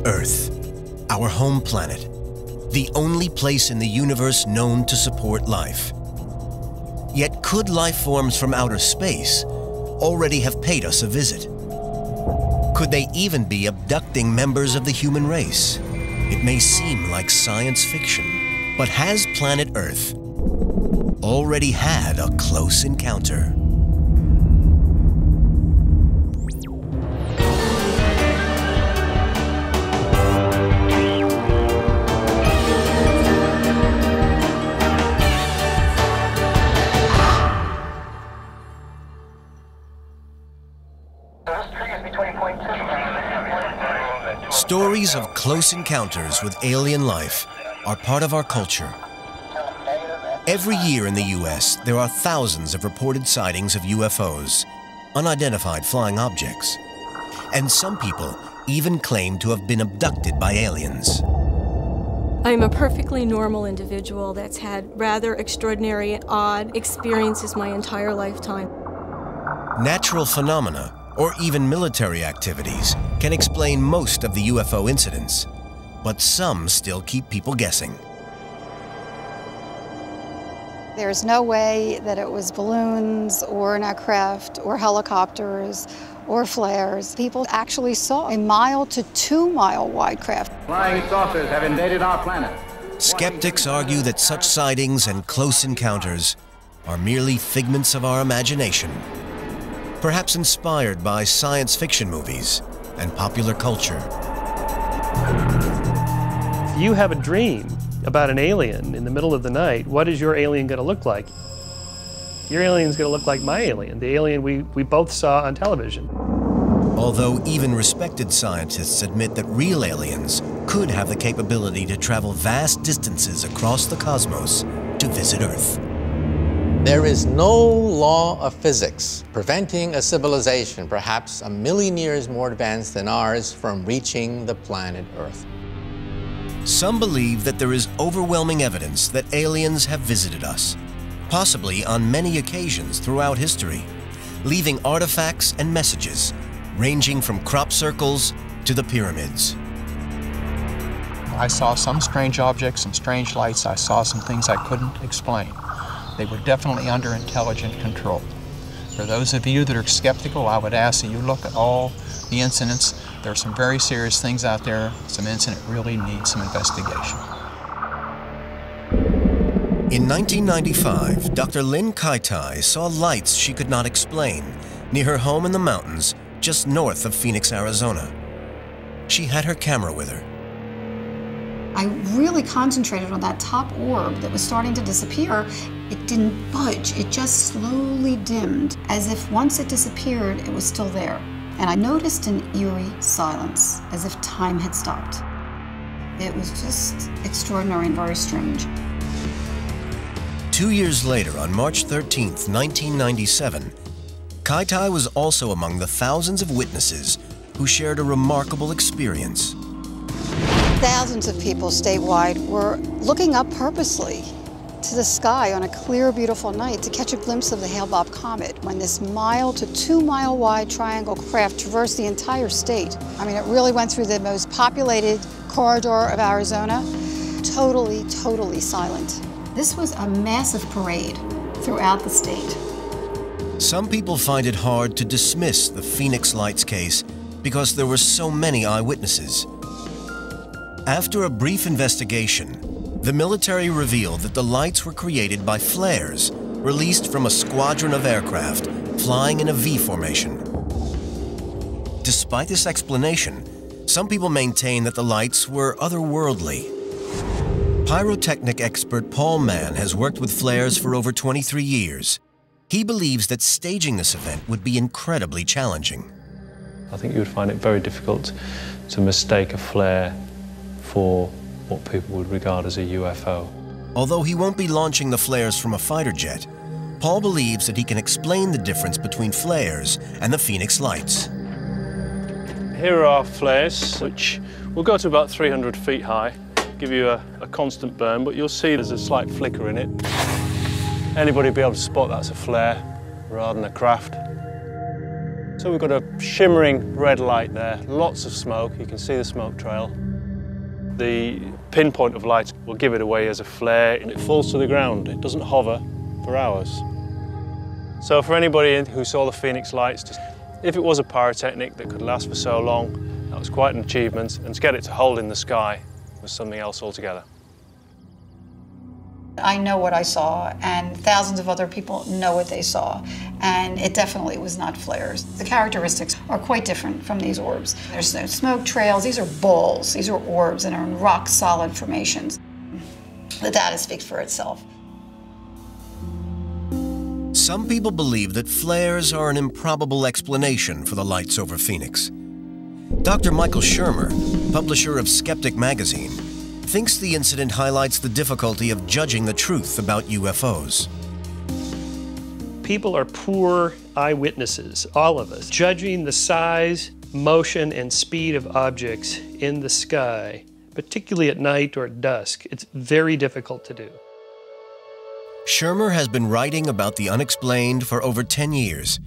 Earth, our home planet, the only place in the universe known to support life. Yet could life forms from outer space already have paid us a visit? Could they even be abducting members of the human race? It may seem like science fiction, but has planet Earth already had a close encounter? Stories of close encounters with alien life are part of our culture. Every year in the US, there are thousands of reported sightings of UFOs, unidentified flying objects. And some people even claim to have been abducted by aliens. I'm a perfectly normal individual that's had rather extraordinary and odd experiences my entire lifetime. Natural phenomena, or even military activities, can explain most of the UFO incidents, but some still keep people guessing. There's no way that it was balloons or an aircraft or helicopters or flares. People actually saw a 1 to 2 mile wide craft. Flying saucers have invaded our planet. Skeptics argue that such sightings and close encounters are merely figments of our imagination, perhaps inspired by science fiction movies and popular culture. If you have a dream about an alien in the middle of the night, what is your alien going to look like? Your alien's going to look like my alien, the alien we both saw on television. Although even respected scientists admit that real aliens could have the capability to travel vast distances across the cosmos to visit Earth. There is no law of physics preventing a civilization, perhaps 1 million years more advanced than ours, from reaching the planet Earth. Some believe that there is overwhelming evidence that aliens have visited us, possibly on many occasions throughout history, leaving artifacts and messages ranging from crop circles to the pyramids. I saw some strange objects, some strange lights. I saw some things I couldn't explain. They were definitely under intelligent control. For those of you that are skeptical, I would ask that you look at all the incidents. There are some very serious things out there. Some incident really needs some investigation. In 1995, Dr. Lynn Kaitai saw lights she could not explain near her home in the mountains just north of Phoenix, Arizona. She had her camera with her. I really concentrated on that top orb that was starting to disappear. It didn't budge, it just slowly dimmed, as if once it disappeared, it was still there. And I noticed an eerie silence, as if time had stopped. It was just extraordinary and very strange. 2 years later, on March 13th, 1997, Kaitai was also among the thousands of witnesses who shared a remarkable experience. Thousands of people statewide were looking up purposely to the sky on a clear, beautiful night to catch a glimpse of the Hale-Bopp comet when this 1 to 2 mile wide triangle craft traversed the entire state. I mean, it really went through the most populated corridor of Arizona, totally silent. This was a massive parade throughout the state. Some people find it hard to dismiss the Phoenix Lights case because there were so many eyewitnesses. After a brief investigation, the military revealed that the lights were created by flares released from a squadron of aircraft flying in a V formation. Despite this explanation, some people maintain that the lights were otherworldly. Pyrotechnic expert Paul Mann has worked with flares for over 23 years. He believes that staging this event would be incredibly challenging. I think you would find it very difficult to mistake a flare for what people would regard as a UFO. Although he won't be launching the flares from a fighter jet, Paul believes that he can explain the difference between flares and the Phoenix Lights. Here are our flares, which will go to about 300 feet high, give you a constant burn, but you'll see there's a slight flicker in it. Anybody will be able to spot that's a flare rather than a craft. So So we've got a shimmering red light there, lots of smoke, you can see the smoke trail. The pinpoint of light will give it away as a flare, and it falls to the ground. It doesn't hover for hours. So for anybody who saw the Phoenix lights, if it was a pyrotechnic that could last for so long, that was quite an achievement, and to get it to hold in the sky was something else altogether. I know what I saw, and thousands of other people know what they saw, and it definitely was not flares. The characteristics are quite different from these orbs. There's no smoke trails, these are balls, these are orbs, and are in rock-solid formations. The data speaks for itself. Some people believe that flares are an improbable explanation for the lights over Phoenix. Dr. Michael Shermer, publisher of Skeptic magazine, thinks the incident highlights the difficulty of judging the truth about UFOs. People are poor eyewitnesses, all of us, judging the size, motion, and speed of objects in the sky, particularly at night or at dusk. It's very difficult to do. Shermer has been writing about the unexplained for over 10 years.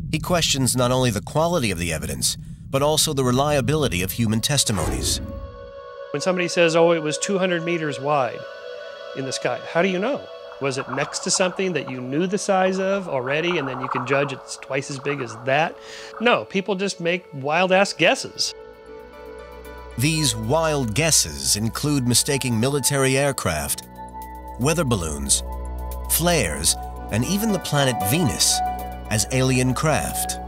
He questions not only the quality of the evidence, but also the reliability of human testimonies. When somebody says, oh, it was 200 meters wide in the sky, how do you know? Was it next to something that you knew the size of already, and then you can judge it's twice as big as that? No, people just make wild-ass guesses. These wild guesses include mistaking military aircraft, weather balloons, flares, and even the planet Venus as alien craft.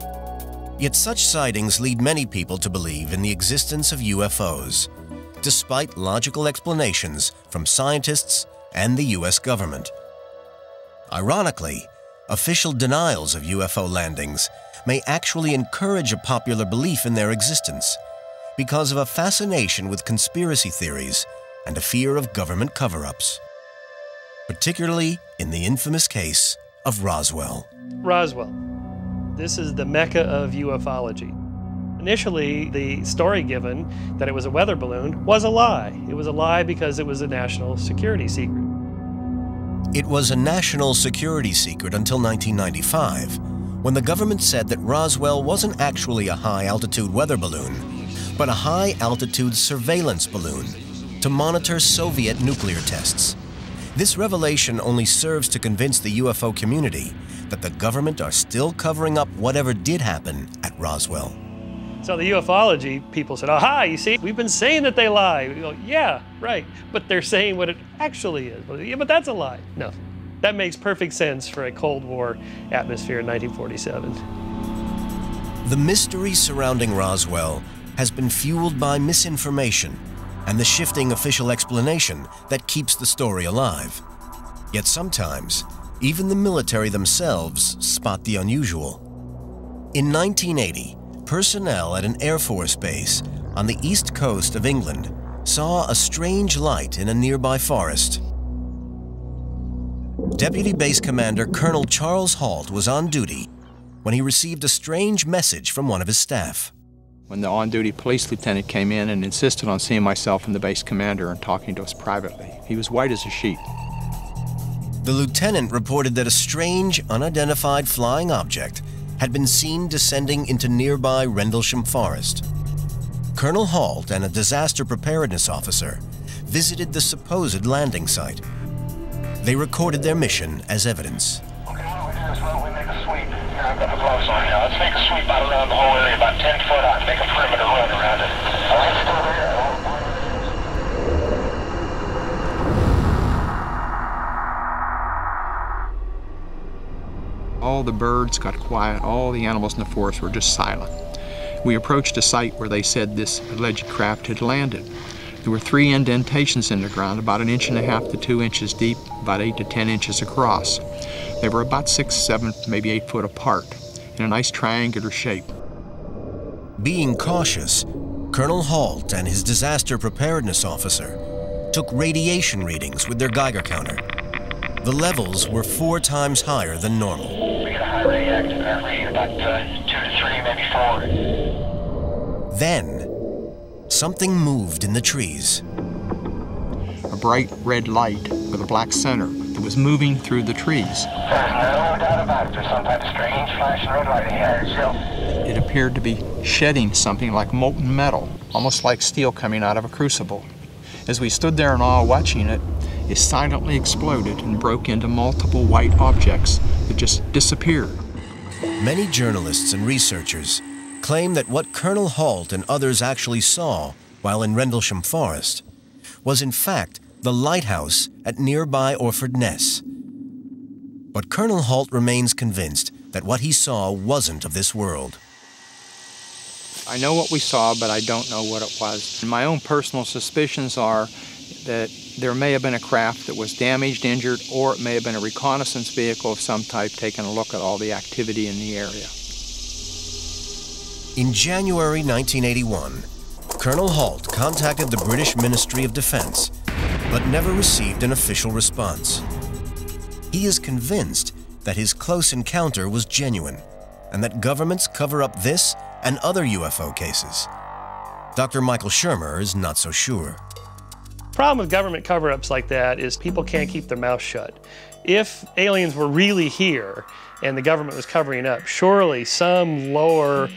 Yet such sightings lead many people to believe in the existence of UFOs, despite logical explanations from scientists and the US government. Ironically, official denials of UFO landings may actually encourage a popular belief in their existence because of a fascination with conspiracy theories and a fear of government cover-ups, particularly in the infamous case of Roswell. Roswell. This is the mecca of ufology. Initially, the story given that it was a weather balloon was a lie. It was a lie because it was a national security secret. It was a national security secret until 1995, when the government said that Roswell wasn't actually a high-altitude weather balloon, but a high-altitude surveillance balloon to monitor Soviet nuclear tests. This revelation only serves to convince the UFO community that the government are still covering up whatever did happen at Roswell. So the ufology people said, aha, you see, we've been saying that they lie. We go, yeah, right, but they're saying what it actually is. Yeah, but that's a lie. No, that makes perfect sense for a Cold War atmosphere in 1947. The mystery surrounding Roswell has been fueled by misinformation and the shifting official explanation that keeps the story alive. Yet sometimes, even the military themselves spot the unusual. In 1980, personnel at an Air Force base on the east coast of England saw a strange light in a nearby forest. Deputy Base Commander Colonel Charles Halt was on duty when he received a strange message from one of his staff. When the on-duty police lieutenant came in and insisted on seeing myself and the base commander and talking to us privately, he was white as a sheet. The lieutenant reported that a strange, unidentified flying object had been seen descending into nearby Rendlesham Forest. Colonel Halt and a disaster preparedness officer visited the supposed landing site. They recorded their mission as evidence. Okay, what we do is we make a sweep. Here, I've got the gloves on now. Let's make a sweep out around the whole area, about 10 foot out, make a perimeter run around it. All right, still there? All the birds got quiet, all the animals in the forest were just silent. We approached a site where they said this alleged craft had landed. There were 3 indentations in the ground, about 1.5 to 2 inches deep, about 8 to 10 inches across. They were about 6, 7, maybe 8 foot apart, in a nice triangular shape. Being cautious, Colonel Halt and his disaster preparedness officer took radiation readings with their Geiger counter. The levels were 4 times higher than normal. We get a high reactive read about 2 to 3, maybe 4. Then, something moved in the trees. A bright red light with a black center that was moving through the trees. There's no doubt about it. There's some type of strange flashing red light ahead. It appeared to be shedding something like molten metal, almost like steel coming out of a crucible. As we stood there in awe watching it, it silently exploded and broke into multiple white objects that just disappeared. Many journalists and researchers claim that what Colonel Halt and others actually saw while in Rendlesham Forest was in fact the lighthouse at nearby Orford Ness. But Colonel Halt remains convinced that what he saw wasn't of this world. I know what we saw, but I don't know what it was. My own personal suspicions are that there may have been a craft that was damaged, injured, or it may have been a reconnaissance vehicle of some type taking a look at all the activity in the area. In January 1981, Colonel Halt contacted the British Ministry of Defense, but never received an official response. He is convinced that his close encounter was genuine, and that governments cover up this and other UFO cases. Dr. Michael Shermer is not so sure. The problem with government cover-ups like that is people can't keep their mouth shut. If aliens were really here and the government was covering up, surely some lower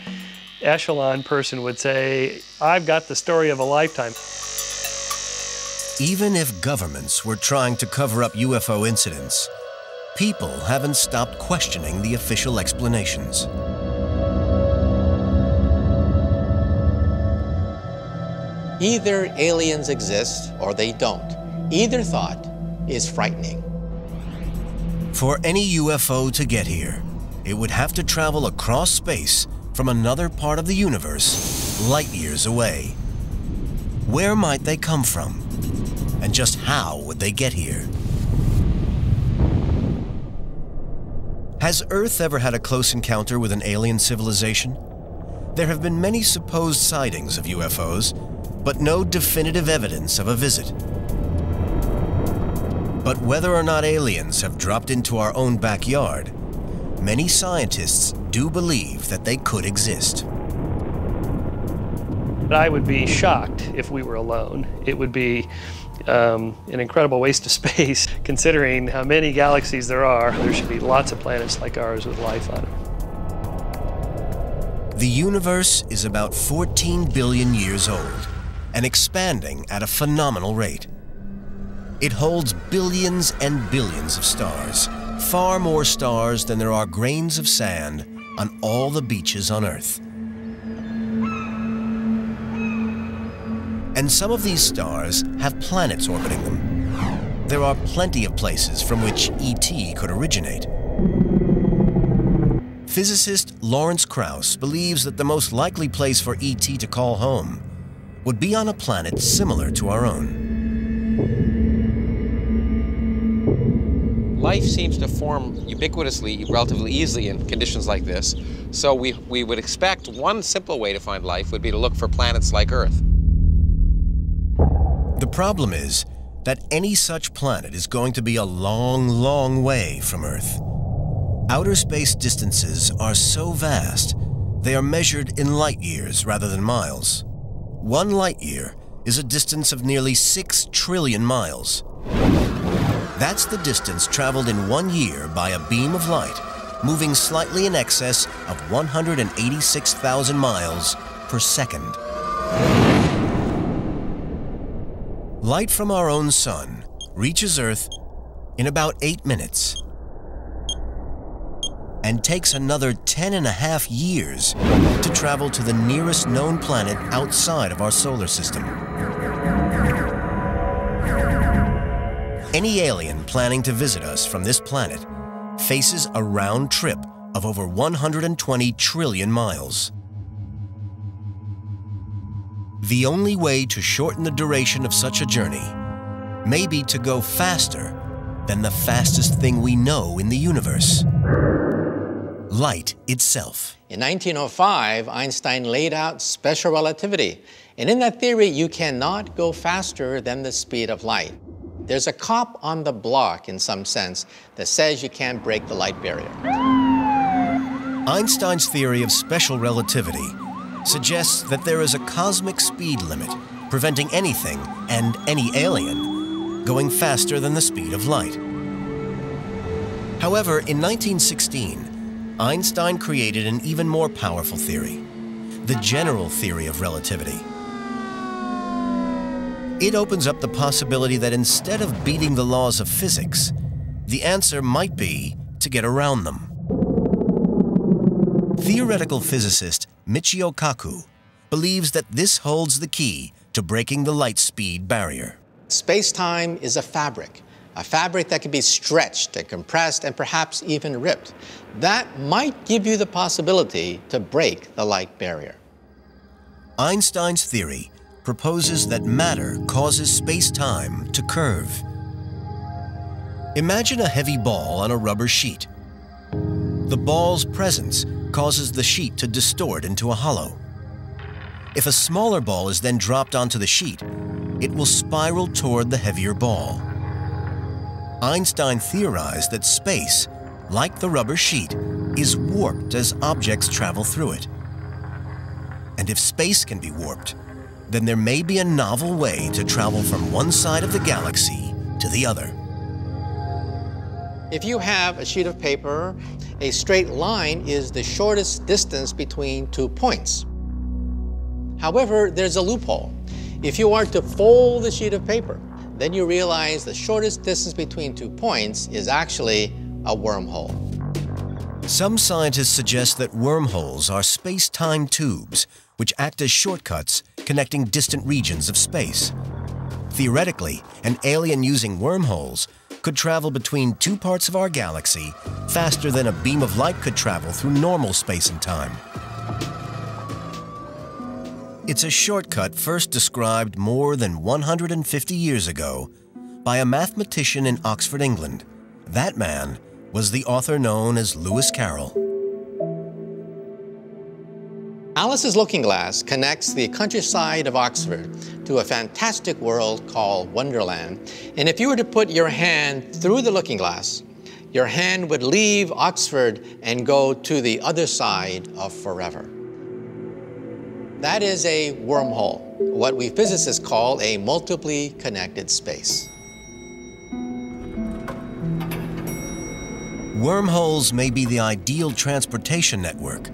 echelon person would say, I've got the story of a lifetime. Even if governments were trying to cover up UFO incidents, people haven't stopped questioning the official explanations. Either aliens exist or they don't. Either thought is frightening. For any UFO to get here, it would have to travel across space from another part of the universe, light years away. Where might they come from? And just how would they get here? Has Earth ever had a close encounter with an alien civilization? There have been many supposed sightings of UFOs, but no definitive evidence of a visit. But whether or not aliens have dropped into our own backyard, many scientists do believe that they could exist. I would be shocked if we were alone. It would be an incredible waste of space, considering how many galaxies there are. There should be lots of planets like ours with life on them. The universe is about 14 billion years old and expanding at a phenomenal rate. It holds billions and billions of stars, far more stars than there are grains of sand on all the beaches on Earth. And some of these stars have planets orbiting them. There are plenty of places from which ET could originate. Physicist Lawrence Krauss believes that the most likely place for ET to call home would be on a planet similar to our own. Life seems to form ubiquitously, relatively easily in conditions like this. So we would expect one simple way to find life would be to look for planets like Earth. The problem is that any such planet is going to be a long, long way from Earth. Outer space distances are so vast, they are measured in light years rather than miles. 1 light year is a distance of nearly 6 trillion miles. That's the distance traveled in 1 year by a beam of light, moving slightly in excess of 186,000 miles per second. Light from our own sun reaches Earth in about 8 minutes and takes another 10.5 years to travel to the nearest known planet outside of our solar system. Any alien planning to visit us from this planet faces a round trip of over 120 trillion miles. The only way to shorten the duration of such a journey may be to go faster than the fastest thing we know in the universe: light itself. In 1905, Einstein laid out special relativity. And in that theory, you cannot go faster than the speed of light. There's a cop on the block, in some sense, that says you can't break the light barrier. Einstein's theory of special relativity suggests that there is a cosmic speed limit preventing anything and any alien going faster than the speed of light. However, in 1916, Einstein created an even more powerful theory, the general theory of relativity. It opens up the possibility that instead of beating the laws of physics, the answer might be to get around them. Theoretical physicist Michio Kaku believes that this holds the key to breaking the light speed barrier. Space-time is a fabric that can be stretched and compressed and perhaps even ripped. That might give you the possibility to break the light barrier. Einstein's theory proposes that matter causes space-time to curve. Imagine a heavy ball on a rubber sheet. The ball's presence causes the sheet to distort into a hollow. If a smaller ball is then dropped onto the sheet, it will spiral toward the heavier ball. Einstein theorized that space, like the rubber sheet, is warped as objects travel through it. And if space can be warped, then there may be a novel way to travel from one side of the galaxy to the other. If you have a sheet of paper, a straight line is the shortest distance between 2 points. However, there's a loophole. If you are to fold the sheet of paper, then you realize the shortest distance between 2 points is actually a wormhole. Some scientists suggest that wormholes are space-time tubes which act as shortcuts connecting distant regions of space. Theoretically, an alien using wormholes could travel between 2 parts of our galaxy faster than a beam of light could travel through normal space and time. It's a shortcut first described more than 150 years ago by a mathematician in Oxford, England. That man was the author known as Lewis Carroll. Alice's Looking Glass connects the countryside of Oxford to a fantastic world called Wonderland. And if you were to put your hand through the looking glass, your hand would leave Oxford and go to the other side of forever. That is a wormhole, what we physicists call a multiply connected space. Wormholes may be the ideal transportation network,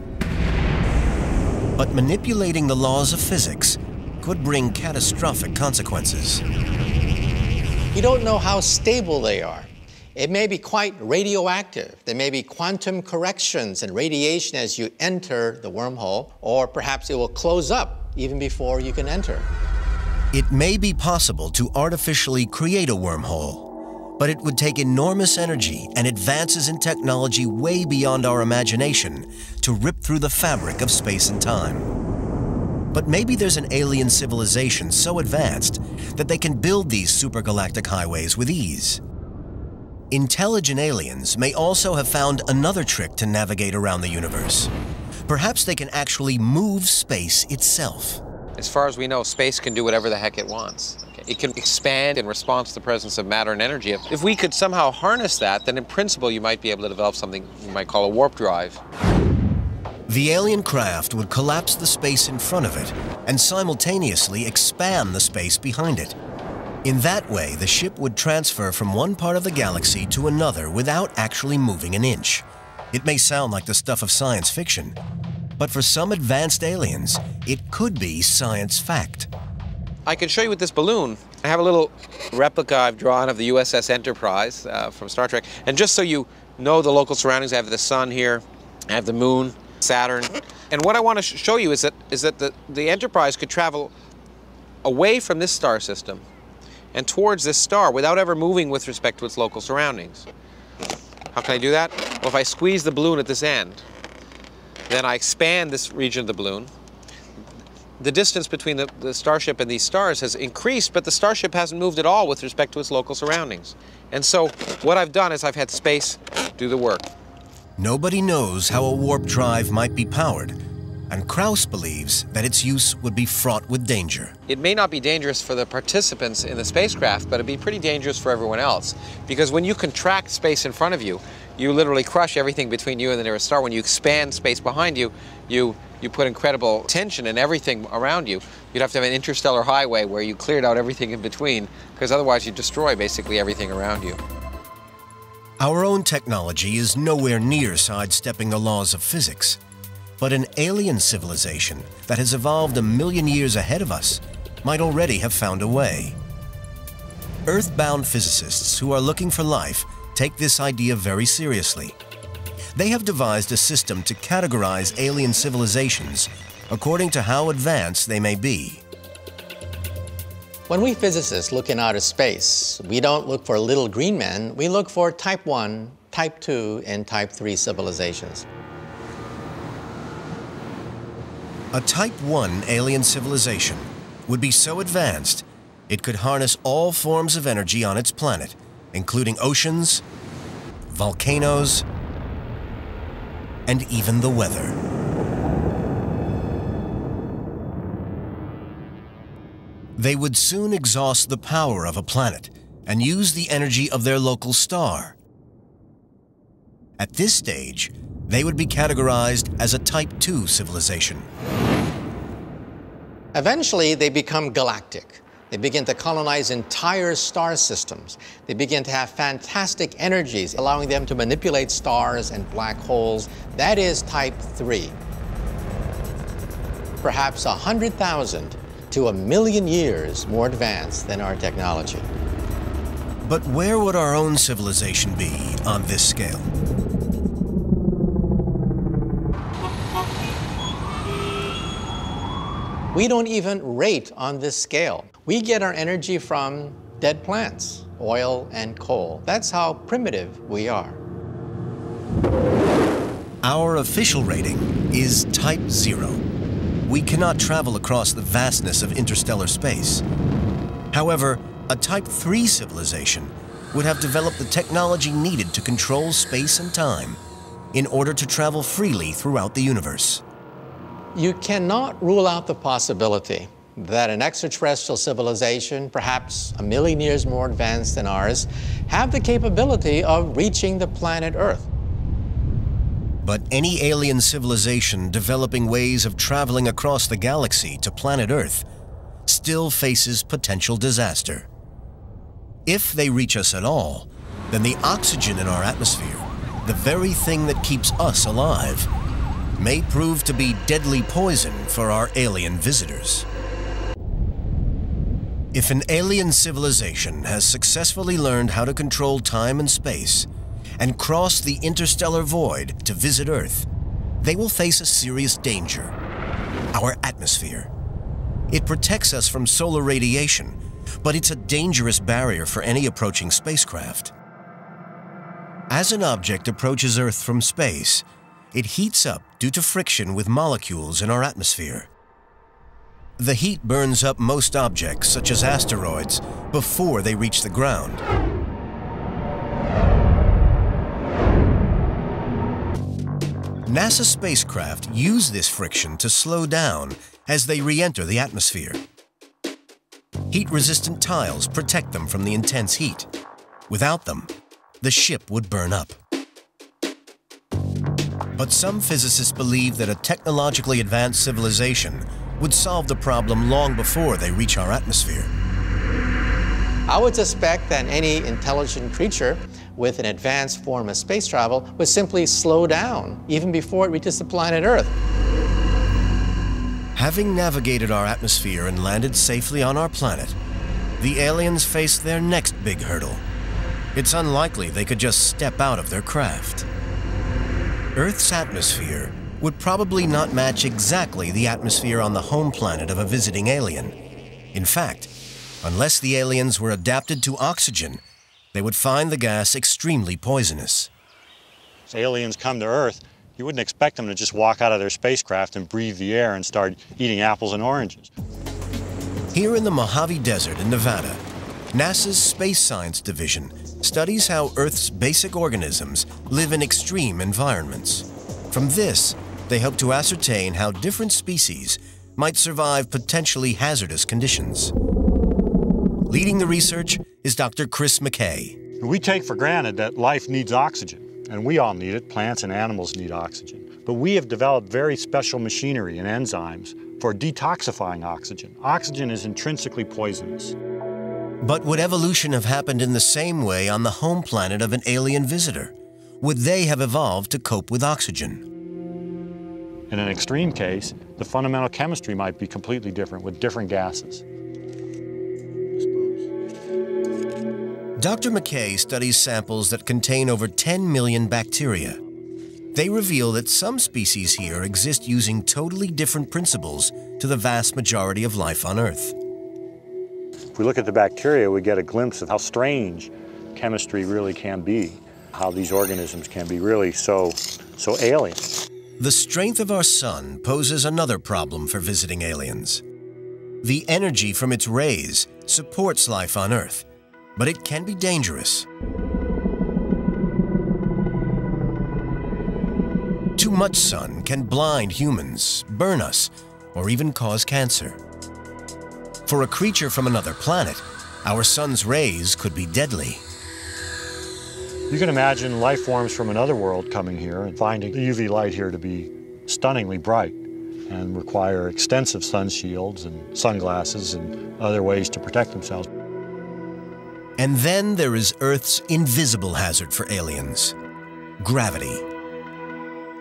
but manipulating the laws of physics could bring catastrophic consequences. You don't know how stable they are. It may be quite radioactive. There may be quantum corrections and radiation as you enter the wormhole, or perhaps it will close up even before you can enter. It may be possible to artificially create a wormhole, but it would take enormous energy and advances in technology way beyond our imagination to rip through the fabric of space and time. But maybe there's an alien civilization so advanced that they can build these supergalactic highways with ease. Intelligent aliens may also have found another trick to navigate around the universe. Perhaps they can actually move space itself. As far as we know, space can do whatever the heck it wants. It can expand in response to the presence of matter and energy. If we could somehow harness that, then in principle you might be able to develop something you might call a warp drive. The alien craft would collapse the space in front of it and simultaneously expand the space behind it. In that way, the ship would transfer from one part of the galaxy to another without actually moving an inch. It may sound like the stuff of science fiction, but for some advanced aliens, it could be science fact. I can show you with this balloon. I have a little replica I've drawn of the USS Enterprise from Star Trek. And just so you know the local surroundings, I have the sun here, I have the moon, Saturn. And what I want to show you is that the Enterprise could travel away from this star system and towards this star without ever moving with respect to its local surroundings. How can I do that? Well, if I squeeze the balloon at this end, then I expand this region of the balloon. The distance between the starship and these stars has increased, but the starship hasn't moved at all with respect to its local surroundings. And so what I've done is I've had space do the work. Nobody knows how a warp drive might be powered, and Krauss believes that its use would be fraught with danger. It may not be dangerous for the participants in the spacecraft, but it'd be pretty dangerous for everyone else. Because when you contract space in front of you, you literally crush everything between you and the nearest star. When you expand space behind you, you put incredible tension in everything around you. You'd have to have an interstellar highway where you cleared out everything in between, because otherwise you destroy basically everything around you. Our own technology is nowhere near sidestepping the laws of physics, but an alien civilization that has evolved 1 million years ahead of us might already have found a way. Earth-bound physicists who are looking for life take this idea very seriously. They have devised a system to categorize alien civilizations according to how advanced they may be. When we physicists look in outer space, we don't look for little green men, we look for Type 1, Type 2, and Type 3 civilizations. A Type 1 alien civilization would be so advanced it could harness all forms of energy on its planet, including oceans, volcanoes, and even the weather. They would soon exhaust the power of a planet and use the energy of their local star. At this stage, they would be categorized as a Type 2 civilization. Eventually, they become galactic. They begin to colonize entire star systems. They begin to have fantastic energies, allowing them to manipulate stars and black holes. That is Type 3. Perhaps 100,000 to 1 million years more advanced than our technology. But where would our own civilization be on this scale? We don't even rate on this scale. We get our energy from dead plants, oil and coal. That's how primitive we are. Our official rating is Type 0. We cannot travel across the vastness of interstellar space. However, a Type 3 civilization would have developed the technology needed to control space and time in order to travel freely throughout the universe. You cannot rule out the possibility that an extraterrestrial civilization, perhaps 1 million years more advanced than ours, have the capability of reaching the planet Earth. But any alien civilization developing ways of traveling across the galaxy to planet Earth still faces potential disaster. If they reach us at all, then the oxygen in our atmosphere, the very thing that keeps us alive, may prove to be deadly poison for our alien visitors. If an alien civilization has successfully learned how to control time and space and cross the interstellar void to visit Earth, they will face a serious danger: our atmosphere. It protects us from solar radiation, but it's a dangerous barrier for any approaching spacecraft. As an object approaches Earth from space, it heats up due to friction with molecules in our atmosphere. The heat burns up most objects, such as asteroids, before they reach the ground. NASA spacecraft use this friction to slow down as they re-enter the atmosphere. Heat-resistant tiles protect them from the intense heat. Without them, the ship would burn up. But some physicists believe that a technologically advanced civilization would solve the problem long before they reach our atmosphere. I would suspect that any intelligent creature with an advanced form of space travel would simply slow down even before it reaches the planet Earth. Having navigated our atmosphere and landed safely on our planet, the aliens face their next big hurdle. It's unlikely they could just step out of their craft. Earth's atmosphere would probably not match exactly the atmosphere on the home planet of a visiting alien. In fact, unless the aliens were adapted to oxygen, they would find the gas extremely poisonous. If aliens come to Earth, you wouldn't expect them to just walk out of their spacecraft and breathe the air and start eating apples and oranges. Here in the Mojave Desert in Nevada, NASA's Space Science Division studies how Earth's basic organisms live in extreme environments. From this, they hope to ascertain how different species might survive potentially hazardous conditions. Leading the research is Dr. Chris McKay. We take for granted that life needs oxygen, and we all need it. Plants and animals need oxygen. But we have developed very special machinery and enzymes for detoxifying oxygen. Oxygen is intrinsically poisonous. But would evolution have happened in the same way on the home planet of an alien visitor? Would they have evolved to cope with oxygen? In an extreme case, the fundamental chemistry might be completely different with different gases. Dr. McKay studies samples that contain over 10 million bacteria. They reveal that some species here exist using totally different principles to the vast majority of life on Earth. If we look at the bacteria, we get a glimpse of how strange chemistry really can be, how these organisms can be really so alien. The strength of our sun poses another problem for visiting aliens. The energy from its rays supports life on Earth, but it can be dangerous. Too much sun can blind humans, burn us, or even cause cancer. For a creature from another planet, our sun's rays could be deadly. You can imagine life forms from another world coming here and finding the UV light here to be stunningly bright and require extensive sun shields and sunglasses and other ways to protect themselves. And then there is Earth's invisible hazard for aliens: gravity.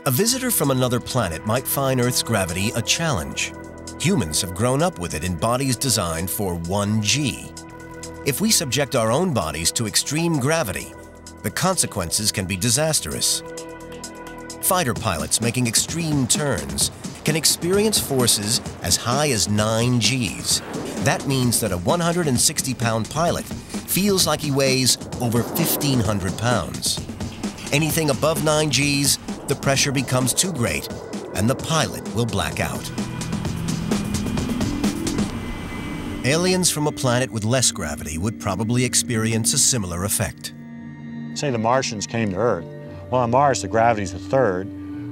A visitor from another planet might find Earth's gravity a challenge. Humans have grown up with it in bodies designed for 1G. If we subject our own bodies to extreme gravity, the consequences can be disastrous. Fighter pilots making extreme turns can experience forces as high as 9 Gs. That means that a 160-pound pilot feels like he weighs over 1,500 pounds. Anything above 9 Gs, the pressure becomes too great, and the pilot will black out. Aliens from a planet with less gravity would probably experience a similar effect. Say the Martians came to Earth. Well, on Mars, the gravity's a third.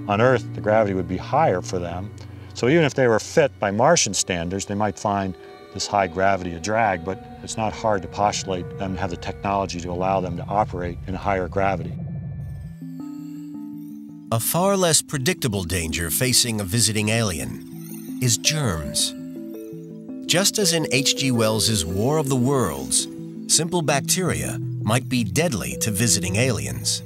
On Earth, the gravity would be higher for them. So even if they were fit by Martian standards, they might find this high gravity a drag, but it's not hard to postulate them to have the technology to allow them to operate in higher gravity. A far less predictable danger facing a visiting alien is germs. Just as in H.G. Wells's War of the Worlds, simple bacteria might be deadly to visiting aliens.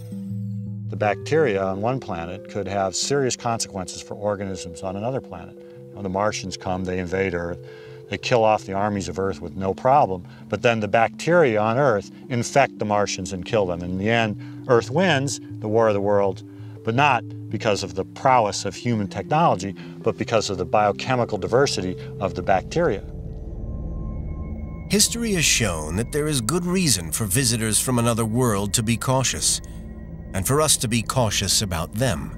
The bacteria on one planet could have serious consequences for organisms on another planet. When the Martians come, they invade Earth. They kill off the armies of Earth with no problem, but then the bacteria on Earth infect the Martians and kill them. In the end, Earth wins the War of the Worlds, but not because of the prowess of human technology, but because of the biochemical diversity of the bacteria. History has shown that there is good reason for visitors from another world to be cautious, and for us to be cautious about them.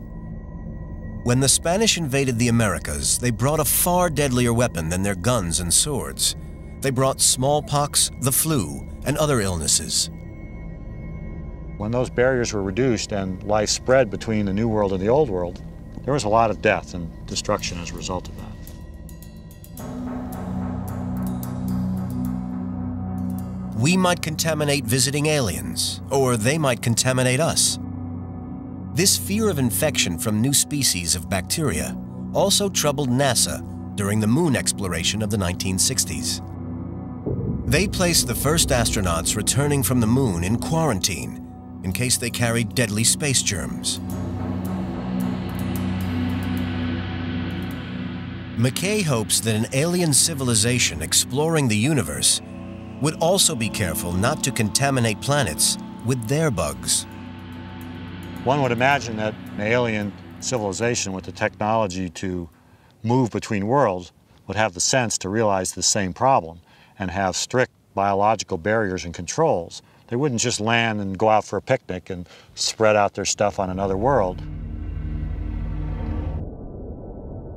When the Spanish invaded the Americas, they brought a far deadlier weapon than their guns and swords. They brought smallpox, the flu, and other illnesses. When those barriers were reduced and life spread between the New World and the Old World, there was a lot of death and destruction as a result of that. We might contaminate visiting aliens, or they might contaminate us. This fear of infection from new species of bacteria also troubled NASA during the moon exploration of the 1960s. They placed the first astronauts returning from the moon in quarantine in case they carried deadly space germs. McKay hopes that an alien civilization exploring the universe would also be careful not to contaminate planets with their bugs. One would imagine that an alien civilization with the technology to move between worlds would have the sense to realize the same problem and have strict biological barriers and controls. They wouldn't just land and go out for a picnic and spread out their stuff on another world.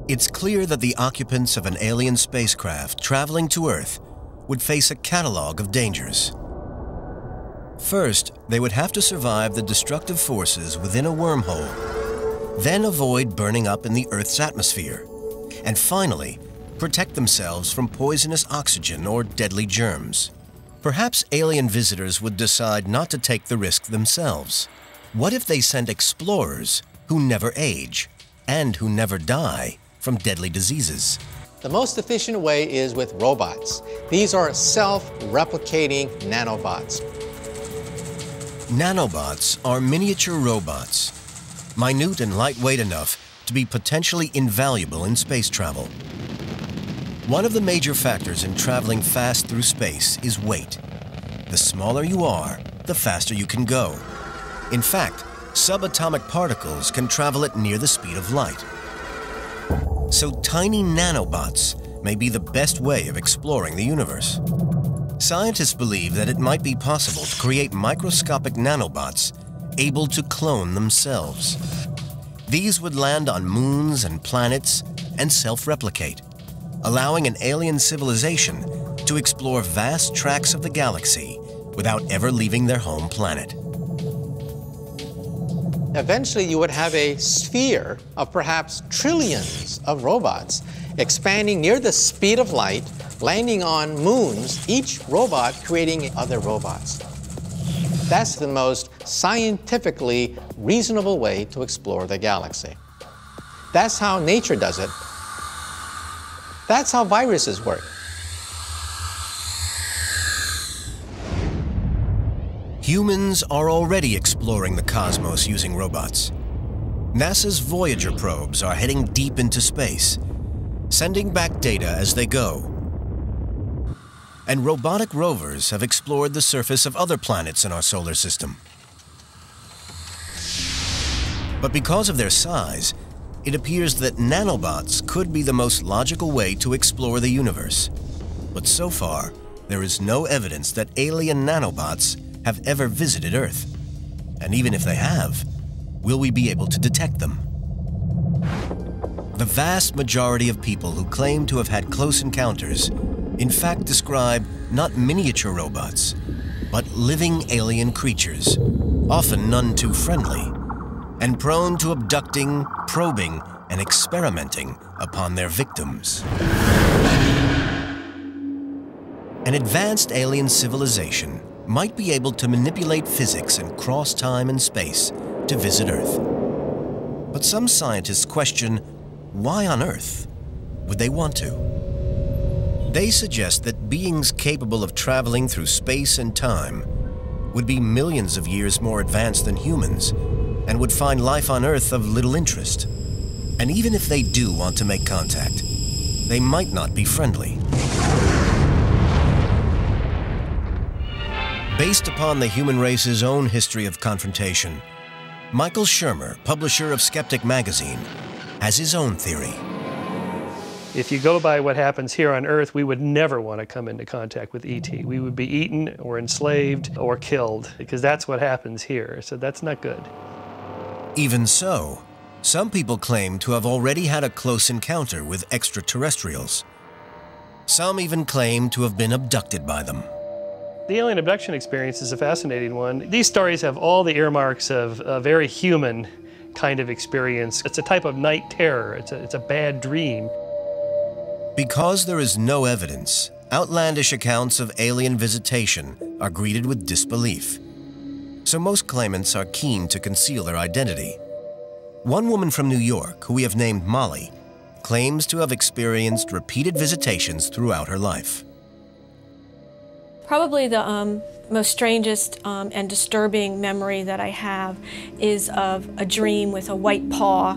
It's clear that the occupants of an alien spacecraft traveling to Earth would face a catalog of dangers. First, they would have to survive the destructive forces within a wormhole, then avoid burning up in the Earth's atmosphere, and finally, protect themselves from poisonous oxygen or deadly germs. Perhaps alien visitors would decide not to take the risk themselves. What if they sent explorers who never age and who never die from deadly diseases? The most efficient way is with robots. These are self-replicating nanobots. Nanobots are miniature robots, minute and lightweight enough to be potentially invaluable in space travel. One of the major factors in traveling fast through space is weight. The smaller you are, the faster you can go. In fact, subatomic particles can travel at near the speed of light. So tiny nanobots may be the best way of exploring the universe. Scientists believe that it might be possible to create microscopic nanobots able to clone themselves. These would land on moons and planets and self-replicate, allowing an alien civilization to explore vast tracts of the galaxy without ever leaving their home planet. Eventually, you would have a sphere of perhaps trillions of robots expanding near the speed of light, landing on moons, each robot creating other robots. That's the most scientifically reasonable way to explore the galaxy. That's how nature does it. That's how viruses work. Humans are already exploring the cosmos using robots. NASA's Voyager probes are heading deep into space, sending back data as they go. And robotic rovers have explored the surface of other planets in our solar system. But because of their size, it appears that nanobots could be the most logical way to explore the universe. But so far, there is no evidence that alien nanobots have ever visited Earth. And even if they have, will we be able to detect them? The vast majority of people who claim to have had close encounters in fact describe not miniature robots, but living alien creatures, often none too friendly, and prone to abducting, probing, and experimenting upon their victims. An advanced alien civilization might be able to manipulate physics and cross time and space to visit Earth. But some scientists question, why on Earth would they want to? They suggest that beings capable of traveling through space and time would be millions of years more advanced than humans and would find life on Earth of little interest. And even if they do want to make contact, they might not be friendly. Based upon the human race's own history of confrontation, Michael Shermer, publisher of Skeptic magazine, has his own theory. If you go by what happens here on Earth, we would never want to come into contact with ET. We would be eaten or enslaved or killed, because that's what happens here. So that's not good. Even so, some people claim to have already had a close encounter with extraterrestrials. Some even claim to have been abducted by them. The alien abduction experience is a fascinating one. These stories have all the earmarks of a very human kind of experience. It's a type of night terror. It's a bad dream. Because there is no evidence, outlandish accounts of alien visitation are greeted with disbelief. So most claimants are keen to conceal their identity. One woman from New York, who we have named Molly, claims to have experienced repeated visitations throughout her life. Probably the most strangest and disturbing memory that I have is of a dream with a white paw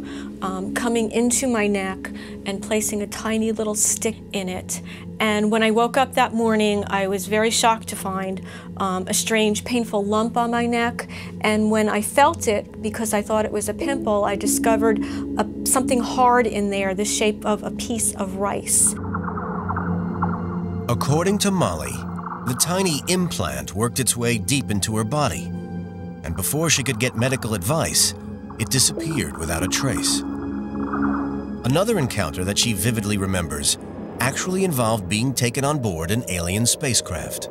coming into my neck and placing a tiny little stick in it. And when I woke up that morning, I was very shocked to find a strange, painful lump on my neck. And when I felt it, because I thought it was a pimple, I discovered something hard in there, the shape of a piece of rice. According to Molly, the tiny implant worked its way deep into her body, and before she could get medical advice, it disappeared without a trace. Another encounter that she vividly remembers actually involved being taken on board an alien spacecraft.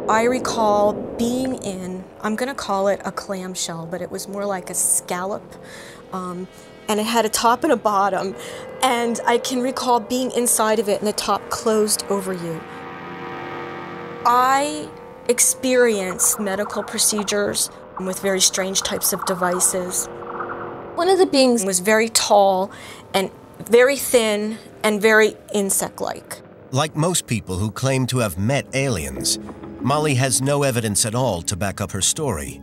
I recall being in, I'm going to call it a clamshell, but it was more like a scallop, and it had a top and a bottom, and I can recall being inside of it and the top closed over you. I experienced medical procedures with very strange types of devices. One of the beings was very tall and very thin and very insect-like. Like most people who claim to have met aliens, Molly has no evidence at all to back up her story.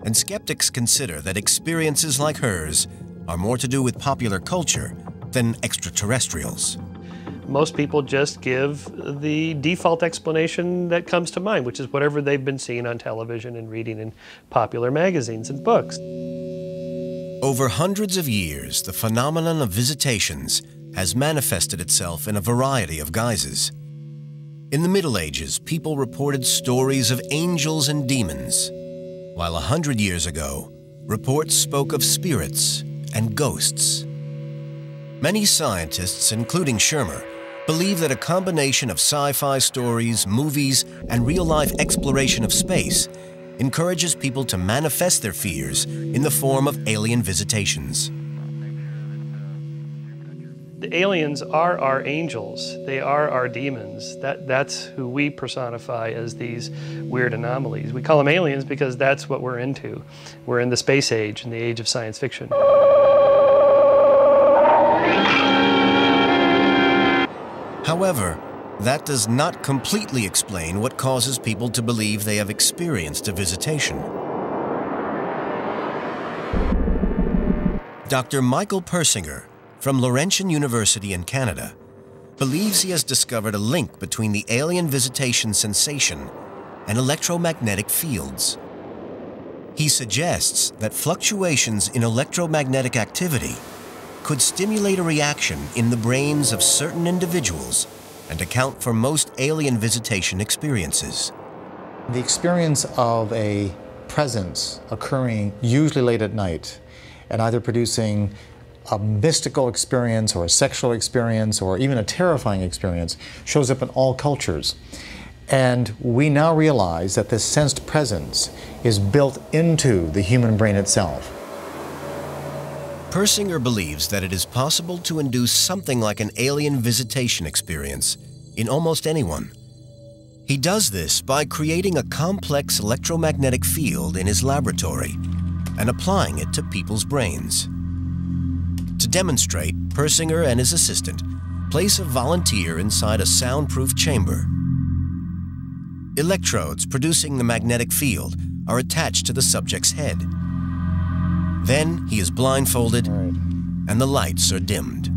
And skeptics consider that experiences like hers are more to do with popular culture than extraterrestrials. Most people just give the default explanation that comes to mind, which is whatever they've been seeing on television and reading in popular magazines and books. Over hundreds of years, the phenomenon of visitations has manifested itself in a variety of guises. In the Middle Ages, people reported stories of angels and demons, while 100 years ago, reports spoke of spirits and ghosts. Many scientists, including Shermer, believe that a combination of sci-fi stories, movies, and real-life exploration of space encourages people to manifest their fears in the form of alien visitations. The aliens are our angels. They are our demons. That's who we personify as these weird anomalies. We call them aliens because that's what we're into. We're in the space age, in the age of science fiction. However, that does not completely explain what causes people to believe they have experienced a visitation. Dr. Michael Persinger from Laurentian University in Canada believes he has discovered a link between the alien visitation sensation and electromagnetic fields. He suggests that fluctuations in electromagnetic activity could stimulate a reaction in the brains of certain individuals and account for most alien visitation experiences. The experience of a presence occurring usually late at night and either producing a mystical experience or a sexual experience or even a terrifying experience shows up in all cultures. And we now realize that this sensed presence is built into the human brain itself. Persinger believes that it is possible to induce something like an alien visitation experience in almost anyone. He does this by creating a complex electromagnetic field in his laboratory and applying it to people's brains. To demonstrate, Persinger and his assistant place a volunteer inside a soundproof chamber. Electrodes producing the magnetic field are attached to the subject's head. Then he is blindfolded and the lights are dimmed.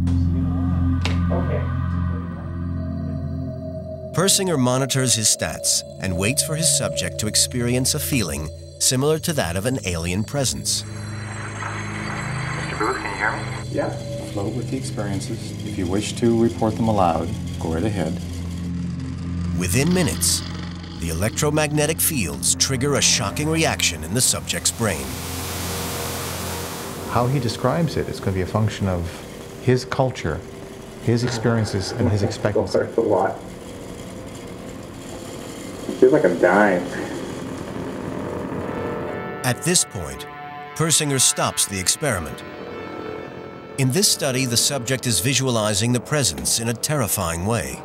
Persinger monitors his stats and waits for his subject to experience a feeling similar to that of an alien presence. Mr. Booth, can you hear me? Yeah. Float with the experiences. If you wish to report them aloud, go right ahead. Within minutes, the electromagnetic fields trigger a shocking reaction in the subject's brain. How he describes it is going to be a function of his culture, his experiences, and his expectancy. That's a lot. It feels like I'm dying. At this point, Persinger stops the experiment. In this study, the subject is visualizing the presence in a terrifying way.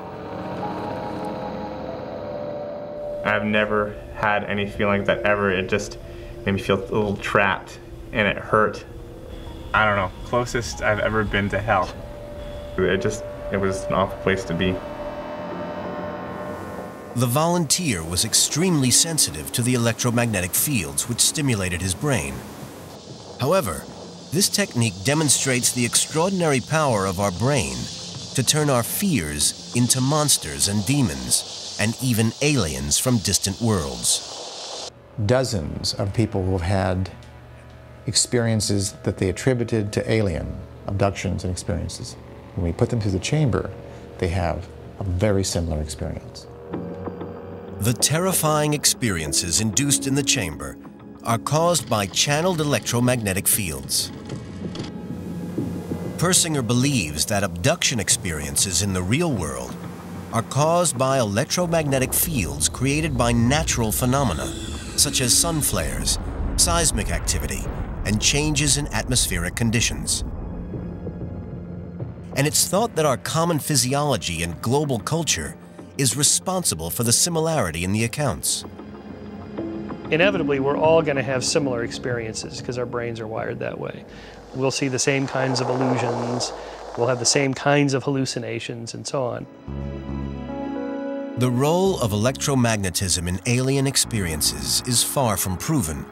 I've never had any feelings that ever. It just made me feel a little trapped, and it hurt. I don't know, closest I've ever been to hell. It was an awful place to be. The volunteer was extremely sensitive to the electromagnetic fields which stimulated his brain. However, this technique demonstrates the extraordinary power of our brain to turn our fears into monsters and demons, and even aliens from distant worlds. Dozens of people who have had experiences that they attributed to alien abductions and experiences. When we put them through the chamber, they have a very similar experience. The terrifying experiences induced in the chamber are caused by channeled electromagnetic fields. Persinger believes that abduction experiences in the real world are caused by electromagnetic fields created by natural phenomena, such as sun flares, seismic activity, and changes in atmospheric conditions. And it's thought that our common physiology and global culture is responsible for the similarity in the accounts. Inevitably, we're all going to have similar experiences because our brains are wired that way. We'll see the same kinds of illusions, we'll have the same kinds of hallucinations, and so on. The role of electromagnetism in alien experiences is far from proven.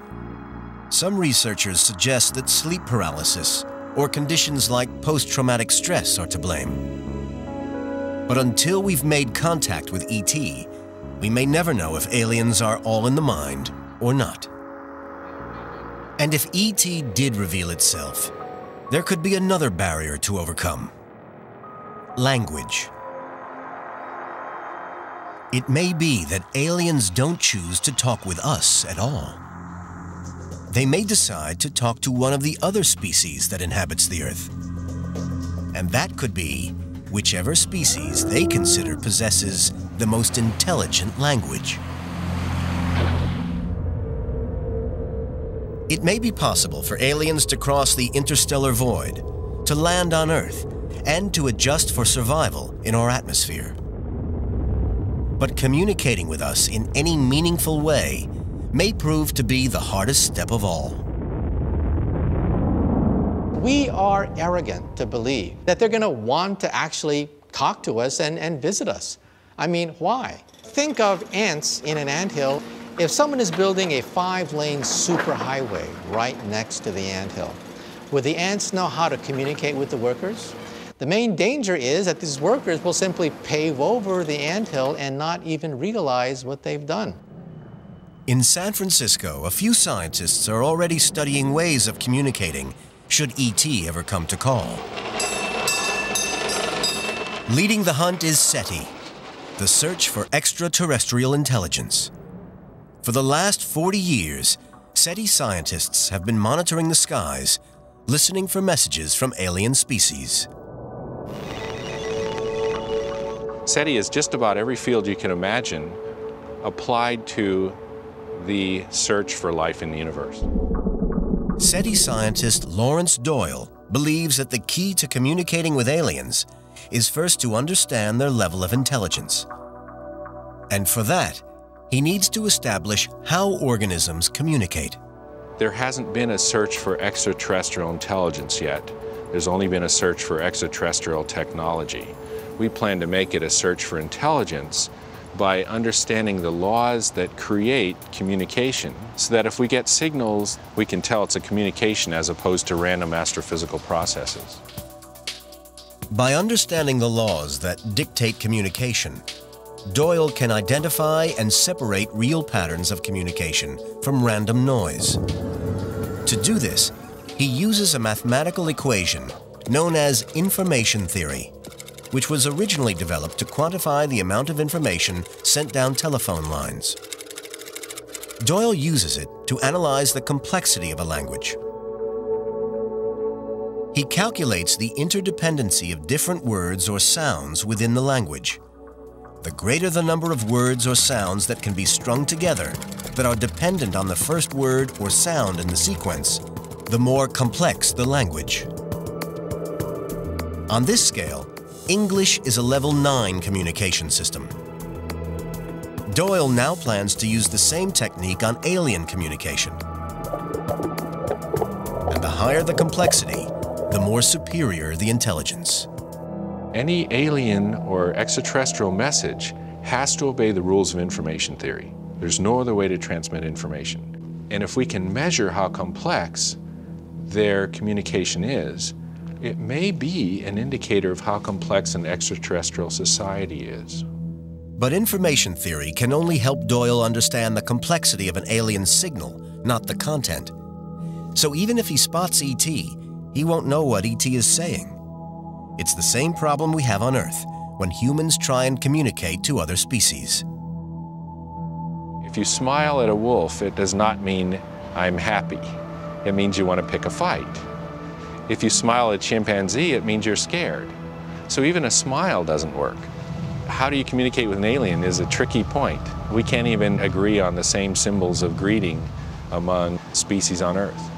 Some researchers suggest that sleep paralysis or conditions like post-traumatic stress are to blame. But until we've made contact with ET, we may never know if aliens are all in the mind or not. And if ET did reveal itself, there could be another barrier to overcome: language. It may be that aliens don't choose to talk with us at all. They may decide to talk to one of the other species that inhabits the Earth. And that could be whichever species they consider possesses the most intelligent language. It may be possible for aliens to cross the interstellar void, to land on Earth, and to adjust for survival in our atmosphere. But communicating with us in any meaningful way may prove to be the hardest step of all. We are arrogant to believe that they're going to want to actually talk to us and visit us. I mean, why? Think of ants in an anthill. If someone is building a 5-lane superhighway right next to the anthill, would the ants know how to communicate with the workers? The main danger is that these workers will simply pave over the anthill and not even realize what they've done. In San Francisco, a few scientists are already studying ways of communicating should ET ever come to call. Leading the hunt is SETI, the search for extraterrestrial intelligence. For the last 40 years, SETI scientists have been monitoring the skies, listening for messages from alien species. SETI is just about every field you can imagine applied to the search for life in the universe. SETI scientist Lawrence Doyle believes that the key to communicating with aliens is first to understand their level of intelligence. And for that, he needs to establish how organisms communicate. There hasn't been a search for extraterrestrial intelligence yet. There's only been a search for extraterrestrial technology. We plan to make it a search for intelligence by understanding the laws that create communication, so that if we get signals, we can tell it's a communication as opposed to random astrophysical processes. By understanding the laws that dictate communication, Doyle can identify and separate real patterns of communication from random noise. To do this, he uses a mathematical equation known as information theory, which was originally developed to quantify the amount of information sent down telephone lines. Doyle uses it to analyze the complexity of a language. He calculates the interdependency of different words or sounds within the language. The greater the number of words or sounds that can be strung together that are dependent on the first word or sound in the sequence, the more complex the language. On this scale, English is a level 9 communication system. Doyle now plans to use the same technique on alien communication. And the higher the complexity, the more superior the intelligence. Any alien or extraterrestrial message has to obey the rules of information theory. There's no other way to transmit information. And if we can measure how complex their communication is, it may be an indicator of how complex an extraterrestrial society is. But information theory can only help Doyle understand the complexity of an alien signal, not the content. So even if he spots ET, he won't know what ET is saying. It's the same problem we have on Earth when humans try and communicate to other species. If you smile at a wolf, it does not mean I'm happy. It means you want to pick a fight. If you smile at a chimpanzee, it means you're scared. So even a smile doesn't work. How do you communicate with an alien is a tricky point. We can't even agree on the same symbols of greeting among species on Earth.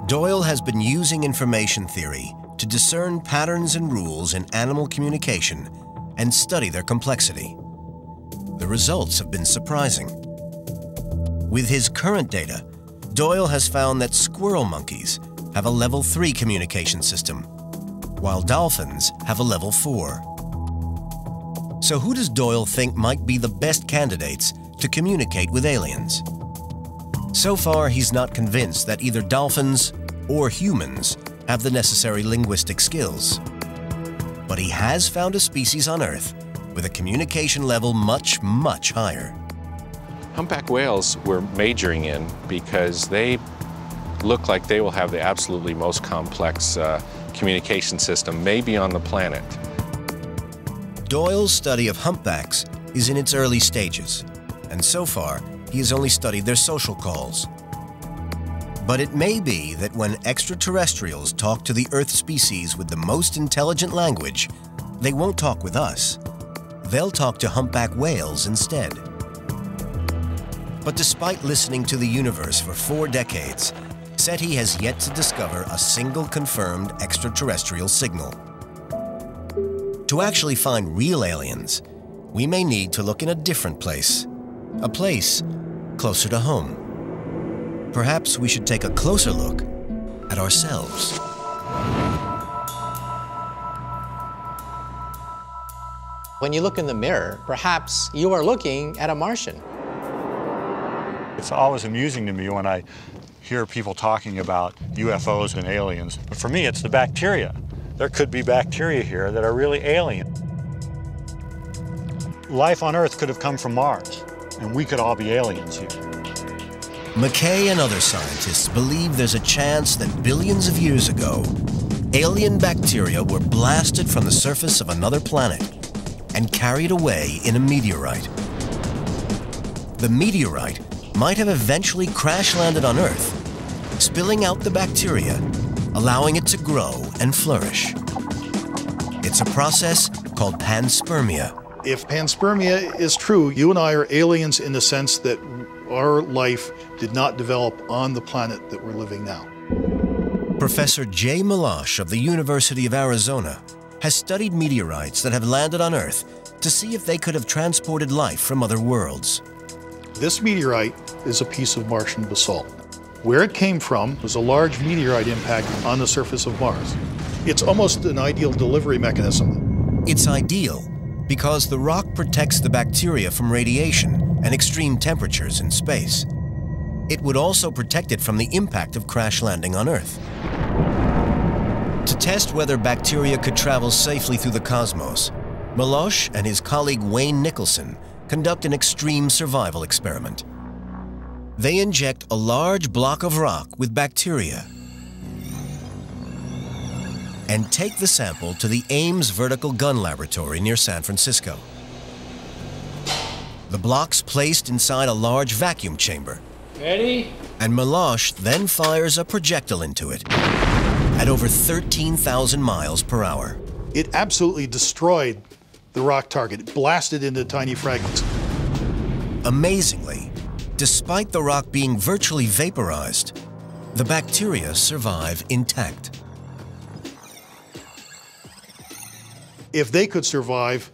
Doyle has been using information theory to discern patterns and rules in animal communication and study their complexity. The results have been surprising. With his current data, Doyle has found that squirrel monkeys have a level 3 communication system, while dolphins have a level 4. So who does Doyle think might be the best candidates to communicate with aliens? So far, he's not convinced that either dolphins or humans have the necessary linguistic skills. But he has found a species on Earth with a communication level much, much higher. Humpback whales we're majoring in because they look like they will have the absolutely most complex communication system maybe on the planet. Doyle's study of humpbacks is in its early stages, and so far he has only studied their social calls. But it may be that when extraterrestrials talk to the Earth species with the most intelligent language, they won't talk with us. They'll talk to humpback whales instead. But despite listening to the universe for 4 decades, SETI has yet to discover a single confirmed extraterrestrial signal. To actually find real aliens, we may need to look in a different place, a place closer to home. Perhaps we should take a closer look at ourselves. When you look in the mirror, perhaps you are looking at a Martian. It's always amusing to me when I hear people talking about UFOs and aliens, but for me it's the bacteria. There could be bacteria here that are really alien. Life on Earth could have come from Mars, and we could all be aliens here. McKay and other scientists believe there's a chance that billions of years ago, alien bacteria were blasted from the surface of another planet and carried away in a meteorite. The meteorite might have eventually crash-landed on Earth, spilling out the bacteria, allowing it to grow and flourish. It's a process called panspermia. If panspermia is true, you and I are aliens in the sense that our life did not develop on the planet that we're living now. Professor Jay Milosh of the University of Arizona has studied meteorites that have landed on Earth to see if they could have transported life from other worlds. This meteorite is a piece of Martian basalt. Where it came from was a large meteorite impact on the surface of Mars. It's almost an ideal delivery mechanism. It's ideal because the rock protects the bacteria from radiation and extreme temperatures in space. It would also protect it from the impact of crash landing on Earth. To test whether bacteria could travel safely through the cosmos, Milosh and his colleague Wayne Nicholson conduct an extreme survival experiment. They inject a large block of rock with bacteria and take the sample to the Ames Vertical Gun Laboratory near San Francisco. The block's placed inside a large vacuum chamber. Ready? And Milosh then fires a projectile into it at over 13,000 miles per hour. It absolutely destroyed the rock target. It blasted into tiny fragments. Amazingly, despite the rock being virtually vaporized, the bacteria survive intact. If they could survive,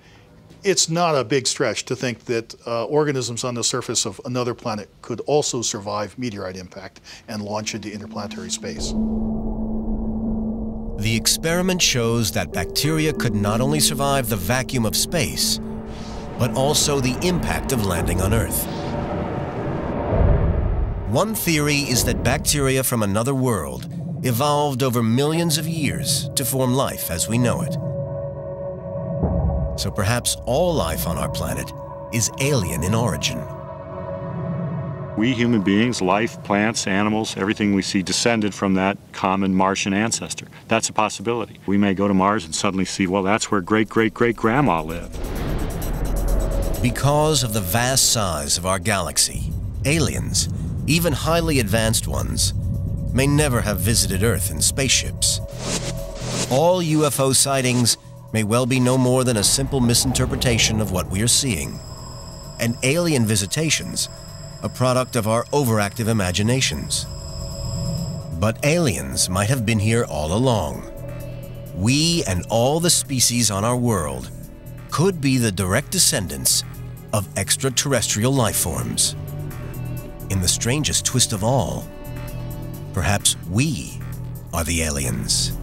it's not a big stretch to think that organisms on the surface of another planet could also survive meteorite impact and launch into interplanetary space. The experiment shows that bacteria could not only survive the vacuum of space, but also the impact of landing on Earth. One theory is that bacteria from another world evolved over millions of years to form life as we know it. So perhaps all life on our planet is alien in origin. We human beings, life, plants, animals, everything we see descended from that common Martian ancestor. That's a possibility. We may go to Mars and suddenly see, well, that's where great-great-great-grandma lived. Because of the vast size of our galaxy, aliens, even highly advanced ones, may never have visited Earth in spaceships. All UFO sightings may well be no more than a simple misinterpretation of what we are seeing, and alien visitations a product of our overactive imaginations. But aliens might have been here all along. We and all the species on our world could be the direct descendants of extraterrestrial life forms. In the strangest twist of all, perhaps we are the aliens.